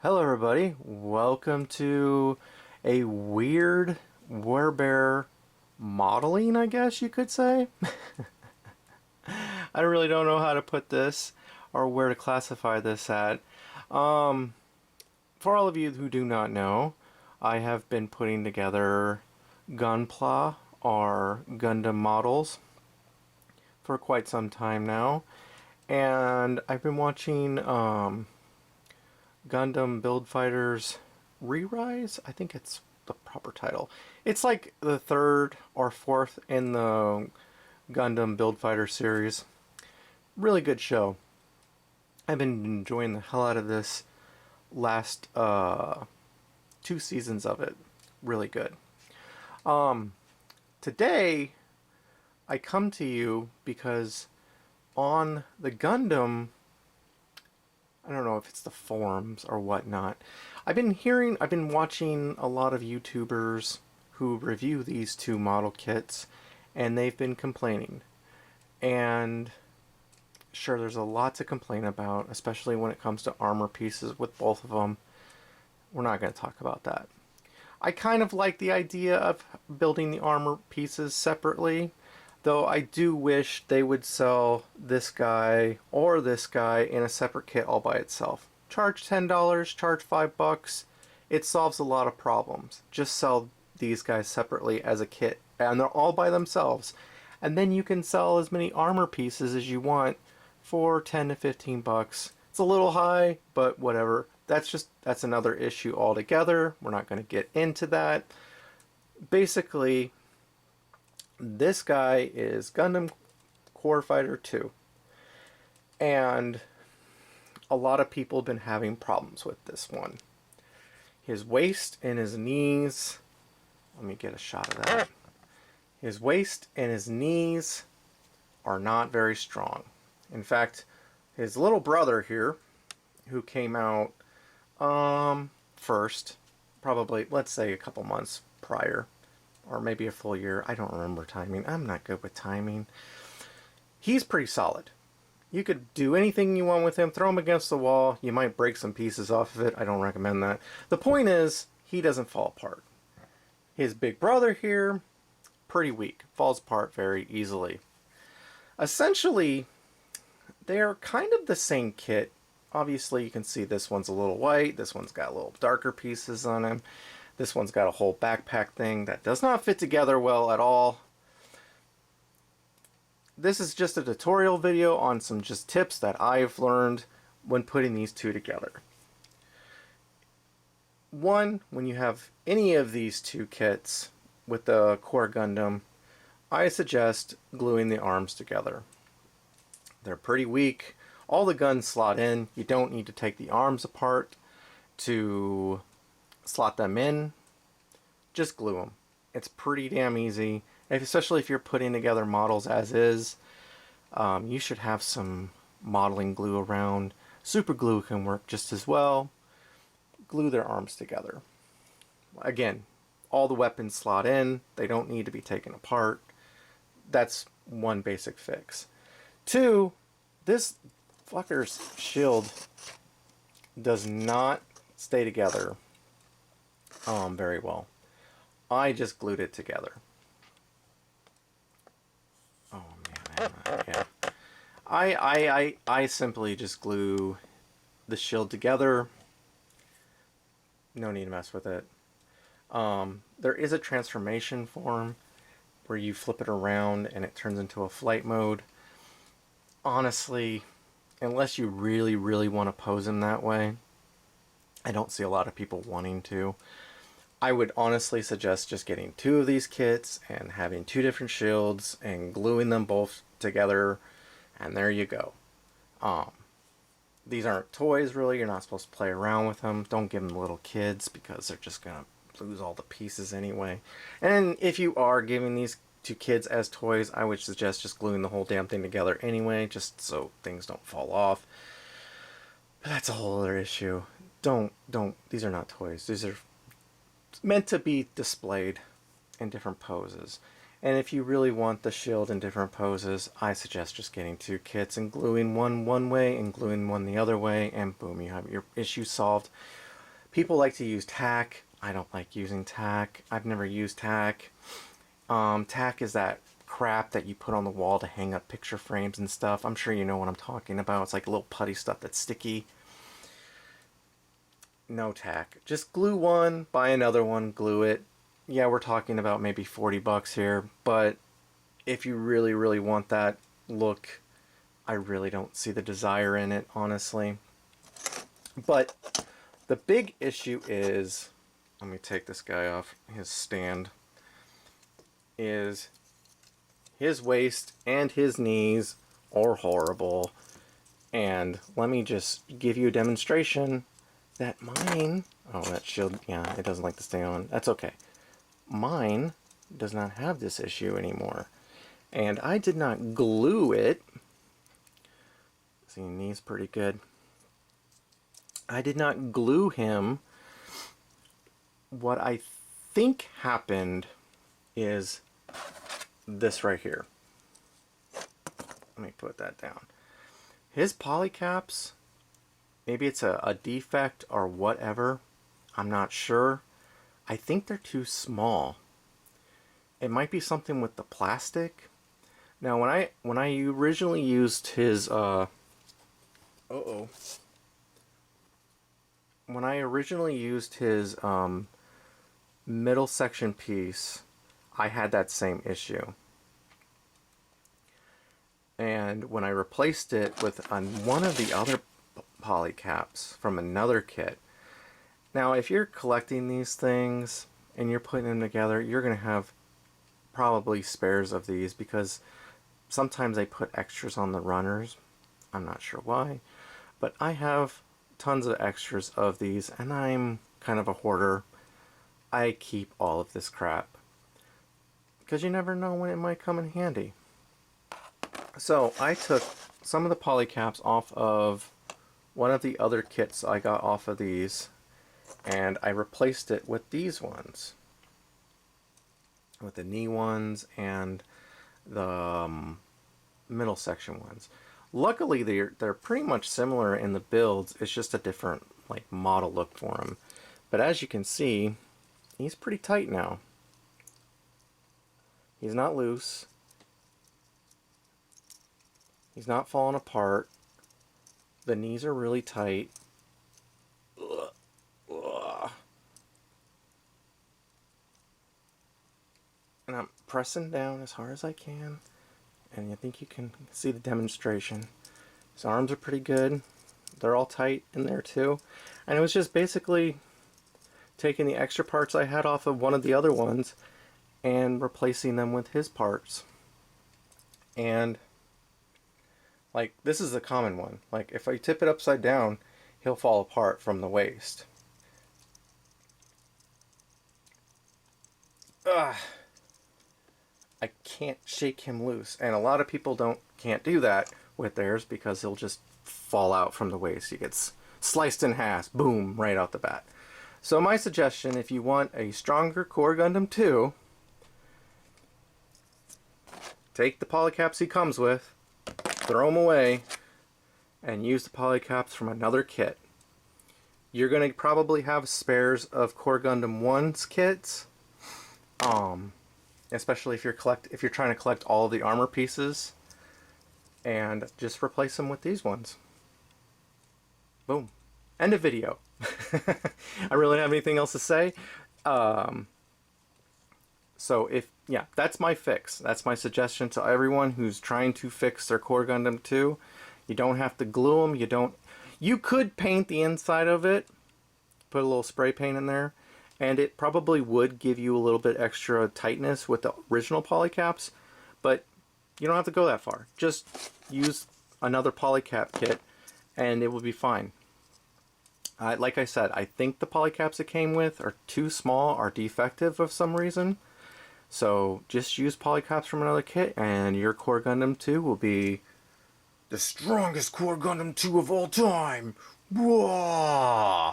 Hello everybody, welcome to a weird werebear modeling, I guess you could say. I really don't know how to put this or where to classify this at. For all of you who do not know, I have been putting together Gunpla or Gundam models for quite some time now. And I've been watching Gundam Build Fighters Re-Rise? I think it's the proper title. It's like the third or fourth in the Gundam Build Fighter series. Really good show. I've been enjoying the hell out of this last two seasons of it. Really good. Today I come to you because on the Gundam, I don't know if it's the forums or whatnot, I've been watching a lot of YouTubers who review these two model kits, and they've been complaining. And sure, there's a lot to complain about, especially when it comes to armor pieces with both of them. We're not going to talk about that. I kind of like the idea of building the armor pieces separately, though I do wish they would sell this guy or this guy in a separate kit all by itself. Charge $10, charge $5. It solves a lot of problems. Just sell these guys separately as a kit, and they're all by themselves. And then you can sell as many armor pieces as you want for 10 to 15 bucks. It's a little high, but whatever. That's another issue altogether. We're not going to get into that. Basically, this guy is Gundam Core Fighter 2. And a lot of people have been having problems with this one. His waist and his knees, let me get a shot of that. His waist and his knees are not very strong. In fact, his little brother here, who came out first, probably, let's say a couple months prior, or maybe a full year, I don't remember timing. I'm not good with timing. He's pretty solid. You could do anything you want with him, throw him against the wall, you might break some pieces off of it. I don't recommend that. The point is, he doesn't fall apart. His big brother here, pretty weak, falls apart very easily. Essentially, they're kind of the same kit. Obviously, you can see this one's a little white, this one's got a little darker pieces on him. This one's got a whole backpack thing that does not fit together well at all. This is just a tutorial video on some just tips that I've learned when putting these two together. One, when you have any of these two kits with the Core Gundam, I suggest gluing the arms together. They're pretty weak. All the guns slot in. You don't need to take the arms apart to slot them in. Just glue them. It's pretty damn easy, especially if you're putting together models as is. You should have some modeling glue around. Super glue can work just as well. Glue their arms together. Again, all the weapons slot in. They don't need to be taken apart. That's one basic fix. Two, this fucker's shield does not stay together very well. I just glued it together. Oh man, yeah. I simply just glue the shield together. No need to mess with it. There is a transformation form where you flip it around and it turns into a flight mode. Honestly, unless you really, really want to pose him that way, I don't see a lot of people wanting to. I would honestly suggest just getting two of these kits and having two different shields and gluing them both together, and there you go. These aren't toys, really. You're not supposed to play around with them. Don't give them to little kids because they're just going to lose all the pieces anyway. And if you are giving these to kids as toys, I would suggest just gluing the whole damn thing together anyway, just so things don't fall off. But that's a whole other issue. These are not toys. These are meant to be displayed in different poses. And if you really want the shield in different poses, I suggest just getting two kits and gluing one way and gluing one the other way, and boom, you have your issue solved. People like to use tack. I don't like using tack. I've never used tack. Tack is that crap that you put on the wall to hang up picture frames and stuff. I'm sure you know what I'm talking about. It's like a little putty stuff that's sticky. No tack. Just glue one, buy another one, glue it. Yeah, we're talking about maybe 40 bucks here, but if you really, really want that look, I really don't see the desire in it, honestly. But the big issue is, let me take this guy off his stand, is his waist and his knees are horrible. And let me just give you a demonstration that mine, oh, that shield, yeah, it doesn't like to stay on. That's okay. Mine does not have this issue anymore. And I did not glue it. See, knee's pretty good. I did not glue him. What I think happened is this right here. Let me put that down. His polycaps, maybe it's a defect or whatever. I'm not sure. I think they're too small. It might be something with the plastic. Now, when I originally used his when I originally used his middle section piece, I had that same issue. And when I replaced it with one of the other polycaps from another kit. Now, if you're collecting these things and you're putting them together, you're going to have probably spares of these, because sometimes they put extras on the runners. I'm not sure why, but I have tons of extras of these, and I'm kind of a hoarder. I keep all of this crap because you never know when it might come in handy. So I took some of the polycaps off of one of the other kits I got off of these, and I replaced it with these ones, with the knee ones and the middle section ones. Luckily, they're pretty much similar in the builds. It's just a different like model look for them. But as you can see, he's pretty tight now. He's not loose. He's not falling apart. The knees are really tight. Ugh. Ugh. And I'm pressing down as hard as I can. And I think you can see the demonstration. His arms are pretty good. They're all tight in there too. And it was just basically taking the extra parts I had off of one of the other ones and replacing them with his parts. And like, this is a common one. Like, if I tip it upside down, he'll fall apart from the waist. Ugh. I can't shake him loose, and a lot of people can't do that with theirs because he'll just fall out from the waist. He gets sliced in half, boom, right out the bat. So my suggestion, if you want a stronger Core Gundam 2, take the polycaps he comes with, throw them away, and use the polycaps from another kit. You're going to probably have spares of Core Gundam 1's kits. Especially if you're trying to collect all of the armor pieces, and just replace them with these ones. Boom. End of video. I really don't have anything else to say. So yeah, that's my fix. That's my suggestion to everyone who's trying to fix their Core Gundam 2. You don't have to glue them. You could paint the inside of it, put a little spray paint in there, and it probably would give you a little bit extra tightness with the original polycaps, but you don't have to go that far. Just use another polycap kit and it will be fine. Like I said, I think the polycaps it came with are too small or defective of some reason. So just use polycaps from another kit and your Core Gundam 2 will be the strongest Core Gundam 2 of all time. Whoa!